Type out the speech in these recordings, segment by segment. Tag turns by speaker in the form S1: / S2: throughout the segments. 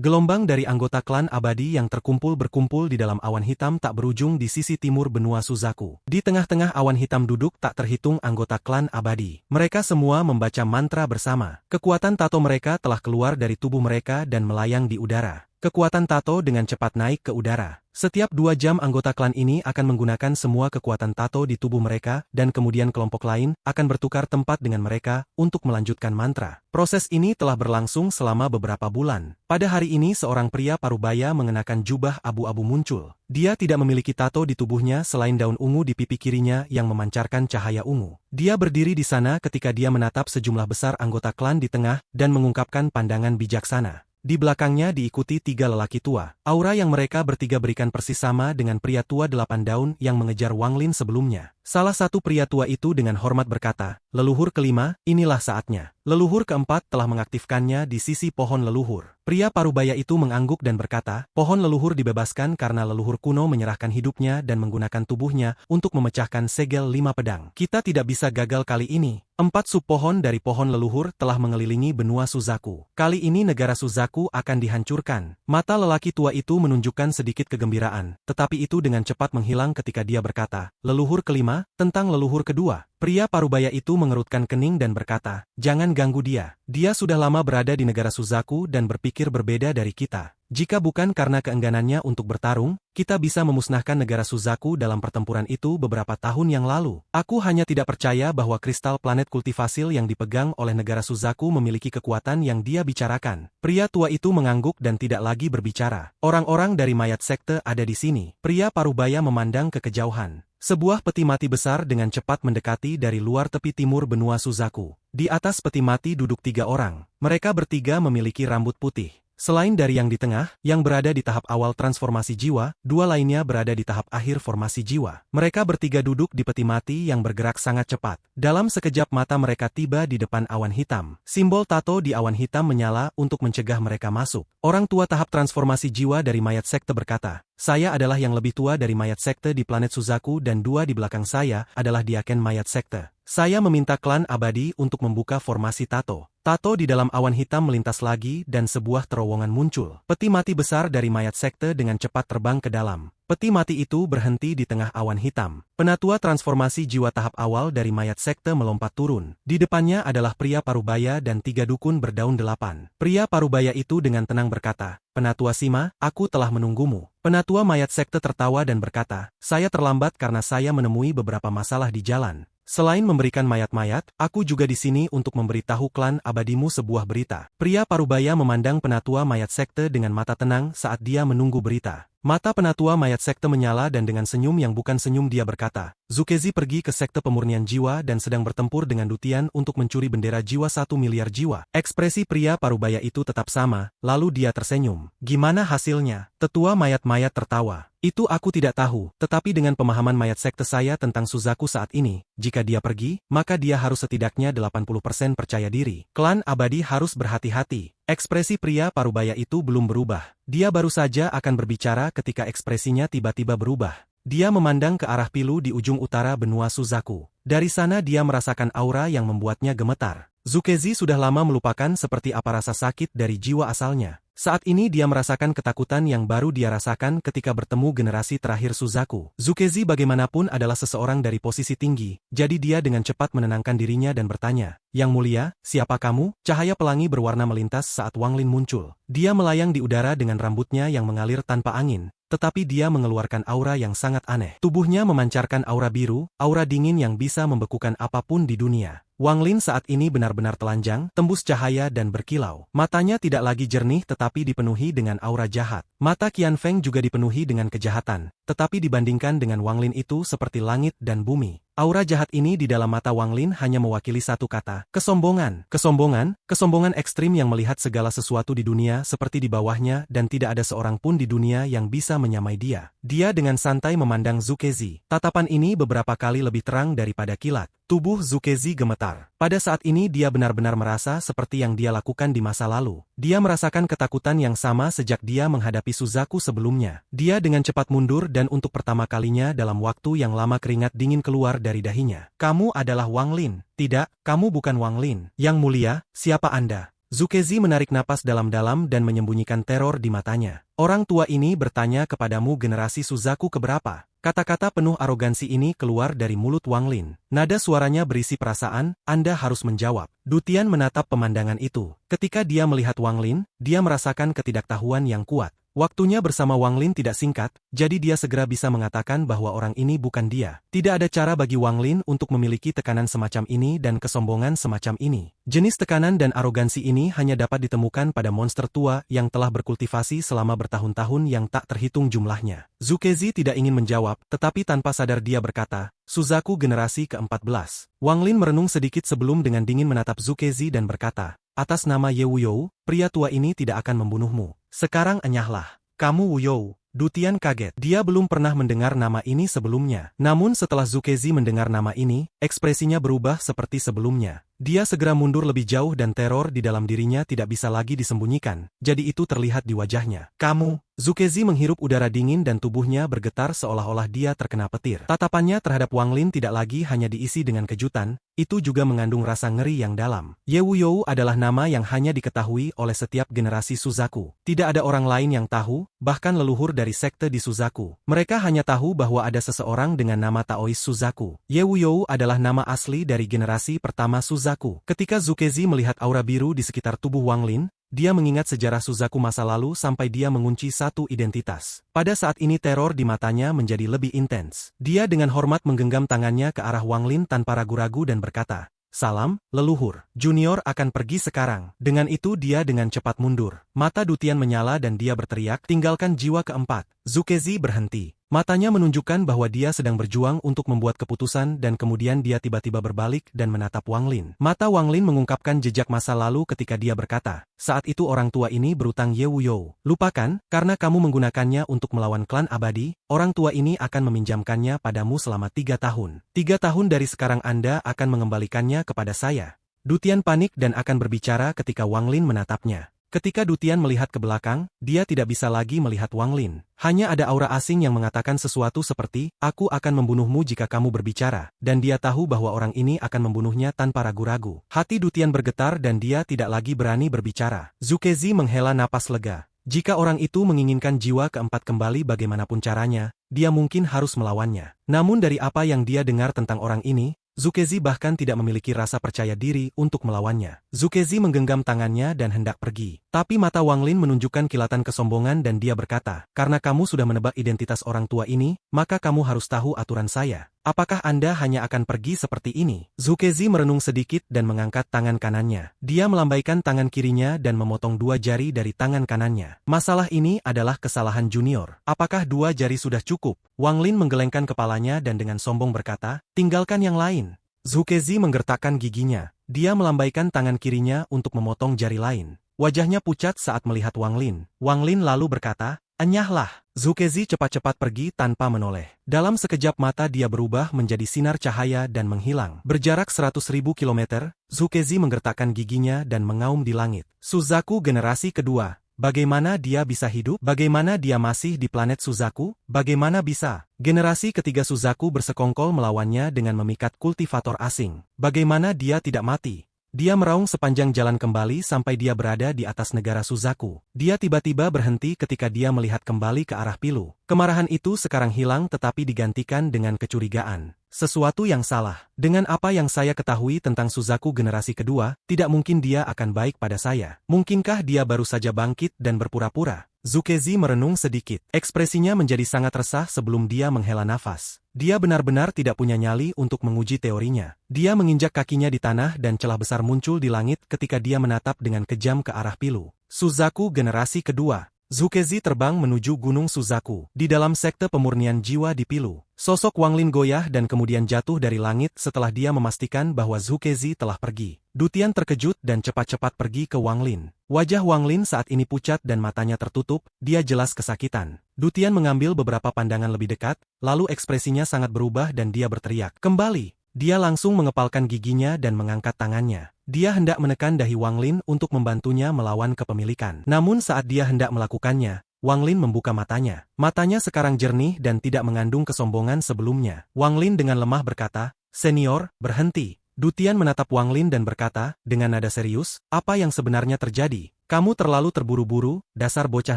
S1: Gelombang dari anggota klan abadi yang berkumpul di dalam awan hitam tak berujung di sisi timur benua Suzaku. Di tengah-tengah awan hitam duduk tak terhitung anggota klan abadi. Mereka semua membaca mantra bersama. Kekuatan tato mereka telah keluar dari tubuh mereka dan melayang di udara. Kekuatan tato dengan cepat naik ke udara. Setiap 2 jam anggota klan ini akan menggunakan semua kekuatan tato di tubuh mereka dan kemudian kelompok lain akan bertukar tempat dengan mereka untuk melanjutkan mantra. Proses ini telah berlangsung selama beberapa bulan. Pada hari ini seorang pria parubaya mengenakan jubah abu-abu muncul. Dia tidak memiliki tato di tubuhnya selain daun ungu di pipi kirinya yang memancarkan cahaya ungu. Dia berdiri di sana ketika dia menatap sejumlah besar anggota klan di tengah dan mengungkapkan pandangan bijaksana. Di belakangnya diikuti 3 lelaki tua. Aura yang mereka bertiga berikan persis sama dengan pria tua 8 daun yang mengejar Wang Lin sebelumnya. Salah satu pria tua itu dengan hormat berkata, "Leluhur kelima, inilah saatnya." Leluhur keempat telah mengaktifkannya di sisi pohon leluhur. Pria parubaya itu mengangguk dan berkata, "Pohon leluhur dibebaskan karena leluhur kuno menyerahkan hidupnya dan menggunakan tubuhnya untuk memecahkan segel 5 pedang. Kita tidak bisa gagal kali ini." 4 sub pohon dari pohon leluhur telah mengelilingi benua Suzaku. Kali ini negara Suzaku akan dihancurkan. Mata lelaki tua itu menunjukkan sedikit kegembiraan, tetapi itu dengan cepat menghilang ketika dia berkata, "Leluhur kelima, tentang leluhur kedua." Pria parubaya itu mengerutkan kening dan berkata, "Jangan ganggu dia. Dia sudah lama berada di negara Suzaku dan berpikir berbeda dari kita. Jika bukan karena keengganannya untuk bertarung, kita bisa memusnahkan negara Suzaku dalam pertempuran itu beberapa tahun yang lalu. Aku hanya tidak percaya bahwa kristal planet kultivasil yang dipegang oleh negara Suzaku memiliki kekuatan yang dia bicarakan." Pria tua itu mengangguk dan tidak lagi berbicara. "Orang-orang dari mayat sekte ada di sini." Pria parubaya memandang ke kejauhan. Sebuah peti mati besar dengan cepat mendekati dari luar tepi timur benua Suzaku. Di atas peti mati duduk 3 orang. Mereka bertiga memiliki rambut putih. Selain dari yang di tengah, yang berada di tahap awal transformasi jiwa, 2 lainnya berada di tahap akhir formasi jiwa. Mereka bertiga duduk di peti mati yang bergerak sangat cepat. Dalam sekejap mata mereka tiba di depan awan hitam. Simbol tato di awan hitam menyala untuk mencegah mereka masuk. Orang tua tahap transformasi jiwa dari mayat sekte berkata, "Saya adalah yang lebih tua dari mayat sekte di planet Suzaku dan 2 di belakang saya adalah diaken mayat sekte. Saya meminta klan abadi untuk membuka formasi tato." Tato di dalam awan hitam melintas lagi dan sebuah terowongan muncul. Peti mati besar dari mayat sekte dengan cepat terbang ke dalam. Peti mati itu berhenti di tengah awan hitam. Penatua transformasi jiwa tahap awal dari mayat sekte melompat turun. Di depannya adalah pria parubaya dan 3 dukun berdaun 8. Pria parubaya itu dengan tenang berkata, "Penatua Sima, aku telah menunggumu." Penatua mayat sekte tertawa dan berkata, "Saya terlambat karena saya menemui beberapa masalah di jalan. Selain memberikan mayat-mayat, aku juga di sini untuk memberitahu klan abadimu sebuah berita." Pria parubaya memandang penatua mayat sekte dengan mata tenang saat dia menunggu berita. Mata penatua mayat sekte menyala dan dengan senyum yang bukan senyum dia berkata, "Zukezi pergi ke sekte pemurnian jiwa dan sedang bertempur dengan Dutian untuk mencuri bendera jiwa 1 miliar jiwa." Ekspresi pria parubaya itu tetap sama, lalu dia tersenyum. "Gimana hasilnya?" Tetua mayat-mayat tertawa. "Itu aku tidak tahu, tetapi dengan pemahaman mayat sekte saya tentang Suzaku saat ini, jika dia pergi, maka dia harus setidaknya 80% percaya diri. Klan abadi harus berhati-hati." Ekspresi pria parubaya itu belum berubah. Dia baru saja akan berbicara ketika ekspresinya tiba-tiba berubah. Dia memandang ke arah pilu di ujung utara benua Suzaku. Dari sana dia merasakan aura yang membuatnya gemetar. Zukezi sudah lama melupakan seperti apa rasa sakit dari jiwa asalnya. Saat ini dia merasakan ketakutan yang baru dia rasakan ketika bertemu generasi terakhir Suzaku. Zukezi bagaimanapun adalah seseorang dari posisi tinggi, jadi dia dengan cepat menenangkan dirinya dan bertanya, "Yang mulia, siapa kamu?" Cahaya pelangi berwarna melintas saat Wang Lin muncul. Dia melayang di udara dengan rambutnya yang mengalir tanpa angin, tetapi dia mengeluarkan aura yang sangat aneh. Tubuhnya memancarkan aura biru, aura dingin yang bisa membekukan apapun di dunia. Wang Lin saat ini benar-benar telanjang, tembus cahaya dan berkilau. Matanya tidak lagi jernih tetapi dipenuhi dengan aura jahat. Mata Qian Feng juga dipenuhi dengan kejahatan, tetapi dibandingkan dengan Wang Lin itu seperti langit dan bumi. Aura jahat ini di dalam mata Wang Lin hanya mewakili satu kata, kesombongan. Kesombongan, kesombongan ekstrim yang melihat segala sesuatu di dunia seperti di bawahnya dan tidak ada seorang pun di dunia yang bisa menyamai dia. Dia dengan santai memandang Zukezi. Tatapan ini beberapa kali lebih terang daripada kilat. Tubuh Zukezi gemetar. Pada saat ini dia benar-benar merasa seperti yang dia lakukan di masa lalu. Dia merasakan ketakutan yang sama sejak dia menghadapi Suzaku sebelumnya. Dia dengan cepat mundur dan untuk pertama kalinya dalam waktu yang lama keringat dingin keluar dari dahinya. "Kamu adalah Wang Lin." "Tidak, kamu bukan Wang Lin." "Yang mulia, siapa Anda?" Zukezi menarik napas dalam-dalam dan menyembunyikan teror di matanya. Orang tua ini bertanya kepadamu generasi Suzaku keberapa? Kata-kata penuh arogansi ini keluar dari mulut Wang Lin. Nada suaranya berisi perasaan, Anda harus menjawab. Dutian menatap pemandangan itu. Ketika dia melihat Wang Lin, dia merasakan ketidaktahuan yang kuat. Waktunya bersama Wang Lin tidak singkat, jadi dia segera bisa mengatakan bahwa orang ini bukan dia. Tidak ada cara bagi Wang Lin untuk memiliki tekanan semacam ini dan kesombongan semacam ini. Jenis tekanan dan arogansi ini hanya dapat ditemukan pada monster tua yang telah berkultivasi selama bertahun-tahun yang tak terhitung jumlahnya. Zukezi tidak ingin menjawab, tetapi tanpa sadar dia berkata, Suzaku generasi ke-14. Wang Lin merenung sedikit sebelum dengan dingin menatap Zukezi dan berkata, atas nama Ye Wuyou, pria tua ini tidak akan membunuhmu. Sekarang enyahlah. Kamu Wuyou. Dutian kaget. Dia belum pernah mendengar nama ini sebelumnya. Namun setelah Zukezi mendengar nama ini, ekspresinya berubah seperti sebelumnya. Dia segera mundur lebih jauh dan teror di dalam dirinya tidak bisa lagi disembunyikan. Jadi itu terlihat di wajahnya. Kamu. Zukezi menghirup udara dingin dan tubuhnya bergetar seolah-olah dia terkena petir. Tatapannya terhadap Wang Lin tidak lagi hanya diisi dengan kejutan, itu juga mengandung rasa ngeri yang dalam. Ye Wuyou adalah nama yang hanya diketahui oleh setiap generasi Suzaku. Tidak ada orang lain yang tahu, bahkan leluhur dari sekte di Suzaku. Mereka hanya tahu bahwa ada seseorang dengan nama Taois Suzaku. Ye Wuyou adalah nama asli dari generasi pertama Suzaku. Ketika Zukezi melihat aura biru di sekitar tubuh Wang Lin, dia mengingat sejarah Suzaku masa lalu sampai dia mengunci satu identitas. Pada saat ini teror di matanya menjadi lebih intens. Dia dengan hormat menggenggam tangannya ke arah Wang Lin tanpa ragu-ragu dan berkata, salam, leluhur. Junior akan pergi sekarang. Dengan itu dia dengan cepat mundur. Mata Dutian menyala dan dia berteriak, tinggalkan jiwa keempat. Zukezi berhenti. Matanya menunjukkan bahwa dia sedang berjuang untuk membuat keputusan dan kemudian dia tiba-tiba berbalik dan menatap Wang Lin. Mata Wang Lin mengungkapkan jejak masa lalu ketika dia berkata, saat itu orang tua ini berutang Ye Wuyou. Lupakan, karena kamu menggunakannya untuk melawan klan abadi, orang tua ini akan meminjamkannya padamu selama 3 tahun. 3 tahun dari sekarang Anda akan mengembalikannya kepada saya. Dutian panik dan akan berbicara ketika Wang Lin menatapnya. Ketika Dutian melihat ke belakang, dia tidak bisa lagi melihat Wang Lin. Hanya ada aura asing yang mengatakan sesuatu seperti, aku akan membunuhmu jika kamu berbicara, dan dia tahu bahwa orang ini akan membunuhnya tanpa ragu-ragu. Hati Dutian bergetar dan dia tidak lagi berani berbicara. Zukezi menghela napas lega. Jika orang itu menginginkan jiwa keempat kembali bagaimanapun caranya, dia mungkin harus melawannya. Namun dari apa yang dia dengar tentang orang ini, Zukezi bahkan tidak memiliki rasa percaya diri untuk melawannya. Zukezi menggenggam tangannya dan hendak pergi. Tapi mata Wang Lin menunjukkan kilatan kesombongan dan dia berkata, karena kamu sudah menebak identitas orang tua ini, maka kamu harus tahu aturan saya. Apakah Anda hanya akan pergi seperti ini? Zukezi merenung sedikit dan mengangkat tangan kanannya. Dia melambaikan tangan kirinya dan memotong 2 jari dari tangan kanannya. Masalah ini adalah kesalahan junior. Apakah 2 jari sudah cukup? Wang Lin menggelengkan kepalanya dan dengan sombong berkata, tinggalkan yang lain. Zukezi menggertakkan giginya. Dia melambaikan tangan kirinya untuk memotong jari lain. Wajahnya pucat saat melihat Wang Lin. Wang Lin lalu berkata, enyahlah. Zukezi cepat-cepat pergi tanpa menoleh. Dalam sekejap mata dia berubah menjadi sinar cahaya dan menghilang. Berjarak 100.000 kilometer, Zukezi menggertakkan giginya dan mengaum di langit. Suzaku generasi kedua. Bagaimana dia bisa hidup? Bagaimana dia masih di planet Suzaku? Bagaimana bisa? Generasi ketiga Suzaku bersekongkol melawannya dengan memikat kultivator asing. Bagaimana dia tidak mati? Dia meraung sepanjang jalan kembali sampai dia berada di atas negara Suzaku. Dia tiba-tiba berhenti ketika dia melihat kembali ke arah Pilu. Kemarahan itu sekarang hilang tetapi digantikan dengan kecurigaan. Sesuatu yang salah. Dengan apa yang saya ketahui tentang Suzaku generasi kedua, tidak mungkin dia akan baik pada saya. Mungkinkah dia baru saja bangkit dan berpura-pura? Zukezi merenung sedikit. Ekspresinya menjadi sangat resah sebelum dia menghela nafas. Dia benar-benar tidak punya nyali untuk menguji teorinya. Dia menginjak kakinya di tanah dan celah besar muncul di langit ketika dia menatap dengan kejam ke arah Pilu. Suzaku generasi kedua. Zukezi terbang menuju Gunung Suzaku. Di dalam sekte pemurnian jiwa di Pilu, sosok Wang Lin goyah dan kemudian jatuh dari langit setelah dia memastikan bahwa Zukezi telah pergi. Dutian terkejut dan cepat-cepat pergi ke Wang Lin. Wajah Wang Lin saat ini pucat dan matanya tertutup, dia jelas kesakitan. Dutian mengambil beberapa pandangan lebih dekat, lalu ekspresinya sangat berubah dan dia berteriak, kembali. Dia langsung mengepalkan giginya dan mengangkat tangannya. Dia hendak menekan dahi Wang Lin untuk membantunya melawan kepemilikan. Namun saat dia hendak melakukannya, Wang Lin membuka matanya. Matanya sekarang jernih dan tidak mengandung kesombongan sebelumnya. Wang Lin dengan lemah berkata, senior, berhenti. Dutian menatap Wang Lin dan berkata, dengan nada serius, apa yang sebenarnya terjadi? Kamu terlalu terburu-buru, dasar bocah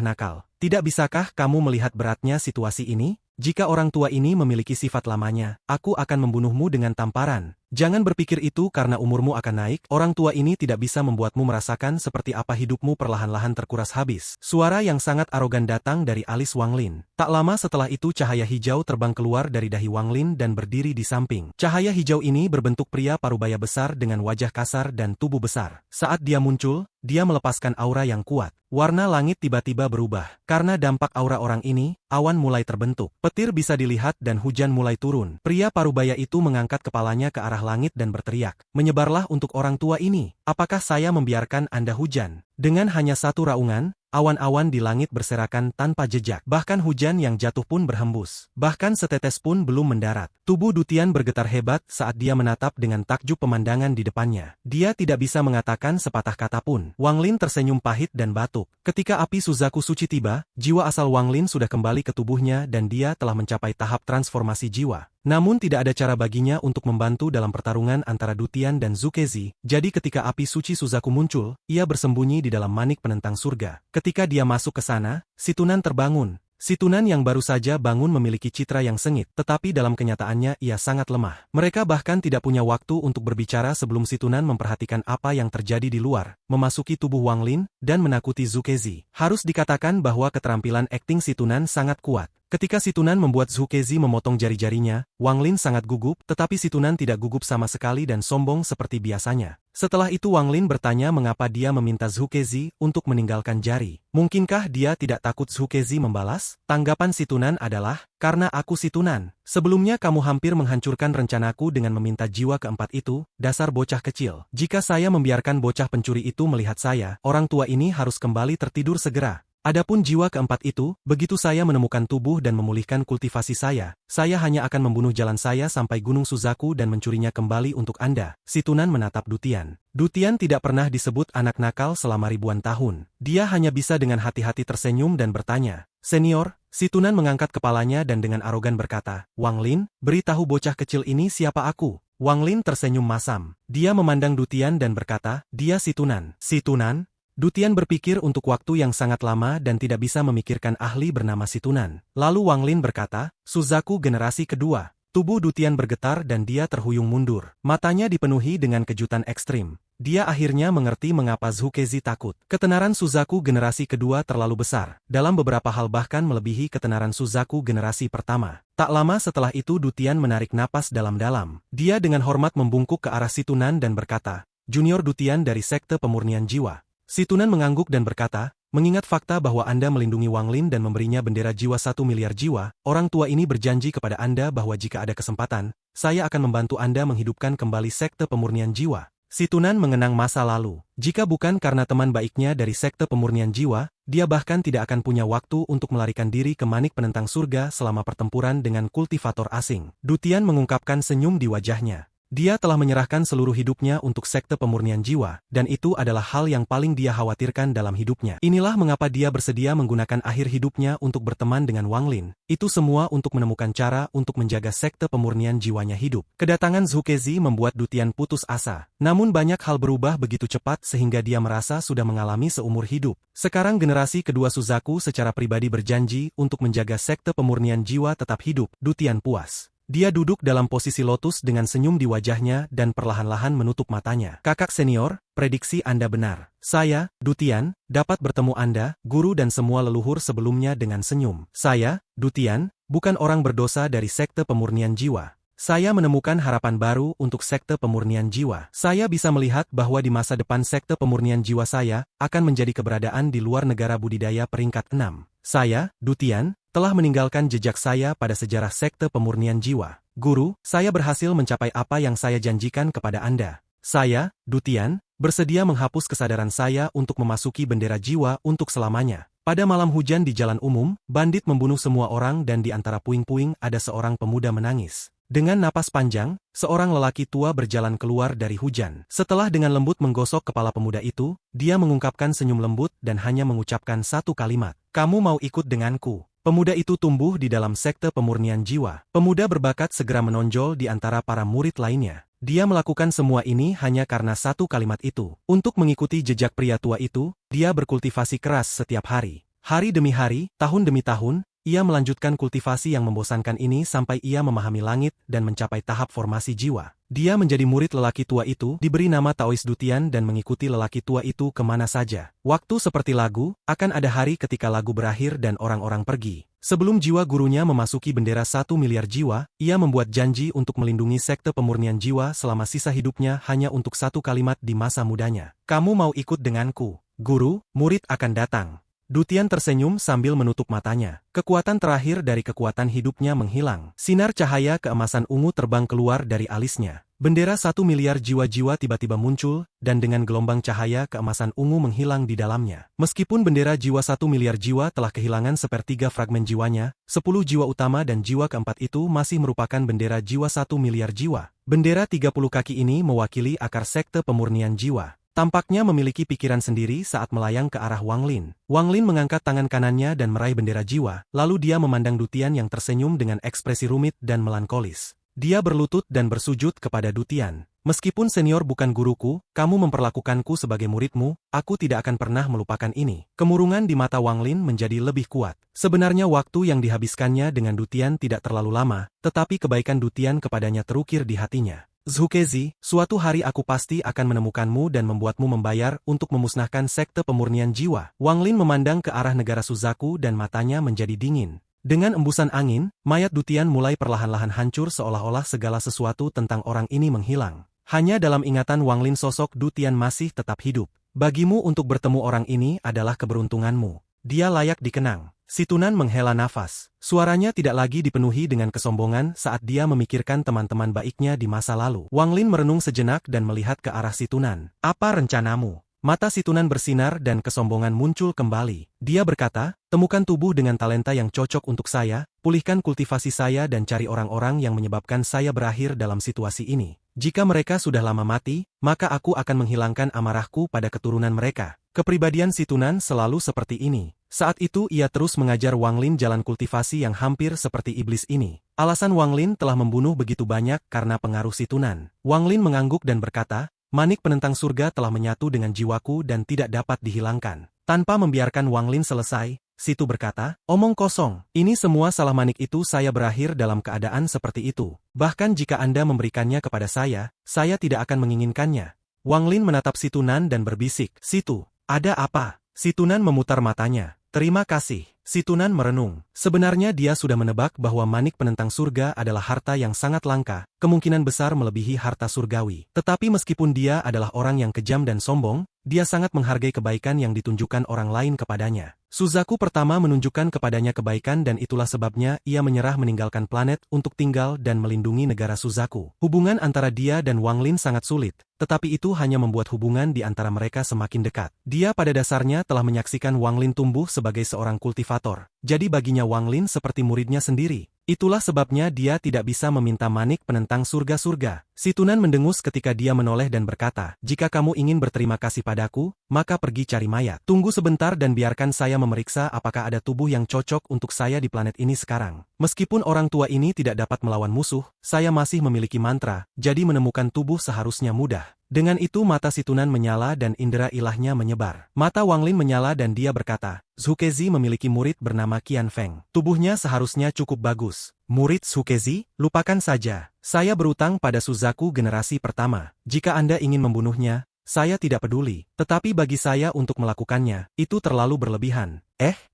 S1: nakal. Tidak bisakah kamu melihat beratnya situasi ini? Jika orang tua ini memiliki sifat lamanya, aku akan membunuhmu dengan tamparan. Jangan berpikir itu karena umurmu akan naik, orang tua ini tidak bisa membuatmu merasakan seperti apa hidupmu perlahan-lahan terkuras habis. Suara yang sangat arogan datang dari alis Wang Lin. Tak lama setelah itu cahaya hijau terbang keluar dari dahi Wang Lin dan berdiri di samping. Cahaya hijau ini berbentuk pria parubaya besar dengan wajah kasar dan tubuh besar. Saat dia muncul, dia melepaskan aura yang kuat. Warna langit tiba-tiba berubah. Karena dampak aura orang ini, awan mulai terbentuk. Petir bisa dilihat dan hujan mulai turun. Pria parubaya itu mengangkat kepalanya ke arah langit dan berteriak, "Menyebarlah untuk orang tua ini. Apakah saya membiarkan Anda hujan?" Dengan hanya satu raungan, awan-awan di langit berserakan tanpa jejak. Bahkan hujan yang jatuh pun berhembus. Bahkan setetes pun belum mendarat. Tubuh Dutian bergetar hebat saat dia menatap dengan takjub pemandangan di depannya. Dia tidak bisa mengatakan sepatah kata pun. Wang Lin tersenyum pahit dan batuk. Ketika api Suzaku suci tiba, jiwa asal Wang Lin sudah kembali ke tubuhnya dan dia telah mencapai tahap transformasi jiwa. Namun tidak ada cara baginya untuk membantu dalam pertarungan antara Dutian dan Zukezi, jadi ketika api suci Suzaku muncul, ia bersembunyi di dalam manik penentang surga. Ketika dia masuk ke sana, si Tunan terbangun. Si Tunan yang baru saja bangun memiliki citra yang sengit, tetapi dalam kenyataannya ia sangat lemah. Mereka bahkan tidak punya waktu untuk berbicara sebelum si Tunan memperhatikan apa yang terjadi di luar, memasuki tubuh Wang Lin, dan menakuti Zukezi. Harus dikatakan bahwa keterampilan akting si Tunan sangat kuat. Ketika si Tunan membuat Zukezi memotong jari-jarinya, Wang Lin sangat gugup, tetapi si Tunan tidak gugup sama sekali dan sombong seperti biasanya. Setelah itu Wang Lin bertanya mengapa dia meminta Zukezi untuk meninggalkan jari. Mungkinkah dia tidak takut Zukezi membalas? Tanggapan si Tunan adalah, karena aku si Tunan. Sebelumnya kamu hampir menghancurkan rencanaku dengan meminta jiwa keempat itu, dasar bocah kecil. Jika saya membiarkan bocah pencuri itu melihat saya, orang tua ini harus kembali tertidur segera. Adapun jiwa keempat itu, begitu saya menemukan tubuh dan memulihkan kultivasi saya hanya akan membunuh jalan saya sampai Gunung Suzaku dan mencurinya kembali untuk Anda. Si Tunan menatap Dutian. Dutian tidak pernah disebut anak nakal selama ribuan tahun. Dia hanya bisa dengan hati-hati tersenyum dan bertanya, "Senior?" Si Tunan mengangkat kepalanya dan dengan arogan berkata, "Wang Lin, beritahu bocah kecil ini siapa aku." Wang Lin tersenyum masam. Dia memandang Dutian dan berkata, "Dia si Tunan." Si Tunan? Dutian berpikir untuk waktu yang sangat lama dan tidak bisa memikirkan ahli bernama si Tunan. Lalu Wang Lin berkata, "Suzaku generasi kedua." Tubuh Dutian bergetar dan dia terhuyung mundur. Matanya dipenuhi dengan kejutan ekstrim. Dia akhirnya mengerti mengapa Zukezi takut. Ketenaran Suzaku generasi kedua terlalu besar. Dalam beberapa hal bahkan melebihi ketenaran Suzaku generasi pertama. Tak lama setelah itu Dutian menarik napas dalam-dalam. Dia dengan hormat membungkuk ke arah si Tunan dan berkata, "Junior Dutian dari Sekte Pemurnian Jiwa." Si Tunan mengangguk dan berkata, "Mengingat fakta bahwa Anda melindungi Wang Lin dan memberinya bendera jiwa 1 miliar jiwa, orang tua ini berjanji kepada Anda bahwa jika ada kesempatan, saya akan membantu Anda menghidupkan kembali Sekte Pemurnian Jiwa." Si Tunan mengenang masa lalu. Jika bukan karena teman baiknya dari Sekte Pemurnian Jiwa, dia bahkan tidak akan punya waktu untuk melarikan diri ke manik penentang surga selama pertempuran dengan kultivator asing. Dutian mengungkapkan senyum di wajahnya. Dia telah menyerahkan seluruh hidupnya untuk Sekte Pemurnian Jiwa, dan itu adalah hal yang paling dia khawatirkan dalam hidupnya. Inilah mengapa dia bersedia menggunakan akhir hidupnya untuk berteman dengan Wang Lin. Itu semua untuk menemukan cara untuk menjaga Sekte Pemurnian Jiwanya hidup. Kedatangan Zukezi membuat Dutian putus asa. Namun banyak hal berubah begitu cepat sehingga dia merasa sudah mengalami seumur hidup. Sekarang generasi kedua Suzaku secara pribadi berjanji untuk menjaga Sekte Pemurnian Jiwa tetap hidup. Dutian puas. Dia duduk dalam posisi lotus dengan senyum di wajahnya dan perlahan-lahan menutup matanya. "Kakak senior, prediksi Anda benar. Saya, Dutian, dapat bertemu Anda, guru dan semua leluhur sebelumnya dengan senyum. Saya, Dutian, bukan orang berdosa dari Sekte Pemurnian Jiwa. Saya menemukan harapan baru untuk Sekte Pemurnian Jiwa. Saya bisa melihat bahwa di masa depan Sekte Pemurnian Jiwa saya akan menjadi keberadaan di luar negara budidaya peringkat 6. Saya, Dutian, telah meninggalkan jejak saya pada sejarah Sekte Pemurnian Jiwa. Guru, saya berhasil mencapai apa yang saya janjikan kepada Anda. Saya, Dutian, bersedia menghapus kesadaran saya untuk memasuki bendera jiwa untuk selamanya." Pada malam hujan di jalan umum, bandit membunuh semua orang dan di antara puing-puing ada seorang pemuda menangis. Dengan napas panjang, seorang lelaki tua berjalan keluar dari hujan. Setelah dengan lembut menggosok kepala pemuda itu, dia mengungkapkan senyum lembut dan hanya mengucapkan satu kalimat, "Kamu mau ikut denganku?" Pemuda itu tumbuh di dalam sekte pemurnian jiwa. Pemuda berbakat segera menonjol di antara para murid lainnya. Dia melakukan semua ini hanya karena satu kalimat itu. Untuk mengikuti jejak pria tua itu, dia berkultivasi keras setiap hari. Hari demi hari, tahun demi tahun, ia melanjutkan kultivasi yang membosankan ini sampai ia memahami langit dan mencapai tahap formasi jiwa. Dia menjadi murid lelaki tua itu, diberi nama Taois Dutian dan mengikuti lelaki tua itu kemana saja. Waktu seperti lagu, akan ada hari ketika lagu berakhir dan orang-orang pergi. Sebelum jiwa gurunya memasuki bendera 1 miliar jiwa, ia membuat janji untuk melindungi sekte pemurnian jiwa selama sisa hidupnya hanya untuk satu kalimat di masa mudanya. Kamu mau ikut denganku? Guru, murid akan datang. Dutian tersenyum sambil menutup matanya. Kekuatan terakhir dari kekuatan hidupnya menghilang. Sinar cahaya keemasan ungu terbang keluar dari alisnya. Bendera 1 miliar jiwa-jiwa tiba-tiba muncul, dan dengan gelombang cahaya keemasan ungu menghilang di dalamnya. Meskipun bendera jiwa 1 miliar jiwa telah kehilangan sepertiga fragmen jiwanya, 10 jiwa utama dan jiwa keempat itu masih merupakan bendera jiwa 1 miliar jiwa. Bendera 30 kaki ini mewakili akar sekte pemurnian jiwa. Tampaknya memiliki pikiran sendiri saat melayang ke arah Wang Lin. Wang Lin mengangkat tangan kanannya dan meraih bendera jiwa, lalu dia memandang Dutian yang tersenyum dengan ekspresi rumit dan melankolis. Dia berlutut dan bersujud kepada Dutian. Meskipun senior bukan guruku, kamu memperlakukanku sebagai muridmu, aku tidak akan pernah melupakan ini. Kemurungan di mata Wang Lin menjadi lebih kuat. Sebenarnya waktu yang dihabiskannya dengan Dutian tidak terlalu lama, tetapi kebaikan Dutian kepadanya terukir di hatinya. Zhukezhi, suatu hari aku pasti akan menemukanmu dan membuatmu membayar untuk memusnahkan sekte pemurnian jiwa. Wang Lin memandang ke arah negara Suzaku dan matanya menjadi dingin. Dengan embusan angin, mayat Dutian mulai perlahan-lahan hancur seolah-olah segala sesuatu tentang orang ini menghilang. Hanya dalam ingatan Wang Lin sosok Dutian masih tetap hidup. Bagimu untuk bertemu orang ini adalah keberuntunganmu. Dia layak dikenang. Situnan menghela nafas. Suaranya tidak lagi dipenuhi dengan kesombongan saat dia memikirkan teman-teman baiknya di masa lalu. Wang Lin merenung sejenak dan melihat ke arah Situnan. Apa rencanamu? Mata Situnan bersinar dan kesombongan muncul kembali. Dia berkata, temukan tubuh dengan talenta yang cocok untuk saya, pulihkan kultivasi saya dan cari orang-orang yang menyebabkan saya berakhir dalam situasi ini. Jika mereka sudah lama mati, maka aku akan menghilangkan amarahku pada keturunan mereka. Kepribadian Situnan selalu seperti ini. Saat itu ia terus mengajar Wang Lin jalan kultivasi yang hampir seperti iblis ini. Alasan Wang Lin telah membunuh begitu banyak karena pengaruh Situnan. Wang Lin mengangguk dan berkata, manik penentang surga telah menyatu dengan jiwaku dan tidak dapat dihilangkan. Tanpa membiarkan Wang Lin selesai, Situ berkata, omong kosong, ini semua salah manik itu saya berakhir dalam keadaan seperti itu. Bahkan jika Anda memberikannya kepada saya tidak akan menginginkannya. Wang Lin menatap Situnan dan berbisik, Situ, ada apa? Situnan memutar matanya. Terima kasih. Situnan merenung. Sebenarnya dia sudah menebak bahwa manik penentang surga adalah harta yang sangat langka, kemungkinan besar melebihi harta surgawi. Tetapi meskipun dia adalah orang yang kejam dan sombong, dia sangat menghargai kebaikan yang ditunjukkan orang lain kepadanya. Suzaku pertama menunjukkan kepadanya kebaikan dan itulah sebabnya ia menyerah meninggalkan planet untuk tinggal dan melindungi negara Suzaku. Hubungan antara dia dan Wang Lin sangat sulit, tetapi itu hanya membuat hubungan di antara mereka semakin dekat. Dia pada dasarnya telah menyaksikan Wang Lin tumbuh sebagai seorang kultivator. Jadi baginya Wang Lin seperti muridnya sendiri. Itulah sebabnya dia tidak bisa meminta manik penentang surga-surga. Situnan mendengus ketika dia menoleh dan berkata, jika kamu ingin berterima kasih padaku, maka pergi cari mayat. Tunggu sebentar dan biarkan saya memeriksa apakah ada tubuh yang cocok untuk saya di planet ini sekarang. Meskipun orang tua ini tidak dapat melawan musuh, saya masih memiliki mantra, jadi menemukan tubuh seharusnya mudah. Dengan itu mata Situnan menyala dan indera ilahnya menyebar. Mata Wang Lin menyala dan dia berkata, Zhukezhi memiliki murid bernama Qian Feng. Tubuhnya seharusnya cukup bagus. Murid Zhukezhi? Lupakan saja. Saya berutang pada Suzaku generasi pertama. Jika Anda ingin membunuhnya, saya tidak peduli. Tetapi bagi saya untuk melakukannya, itu terlalu berlebihan.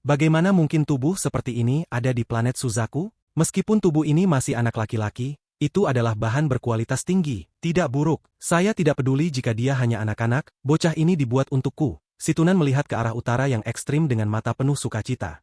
S1: Bagaimana mungkin tubuh seperti ini ada di planet Suzaku? Meskipun tubuh ini masih anak laki-laki, itu adalah bahan berkualitas tinggi, tidak buruk. Saya tidak peduli jika dia hanya anak-anak, bocah ini dibuat untukku. Situnan melihat ke arah utara yang ekstrim dengan mata penuh sukacita.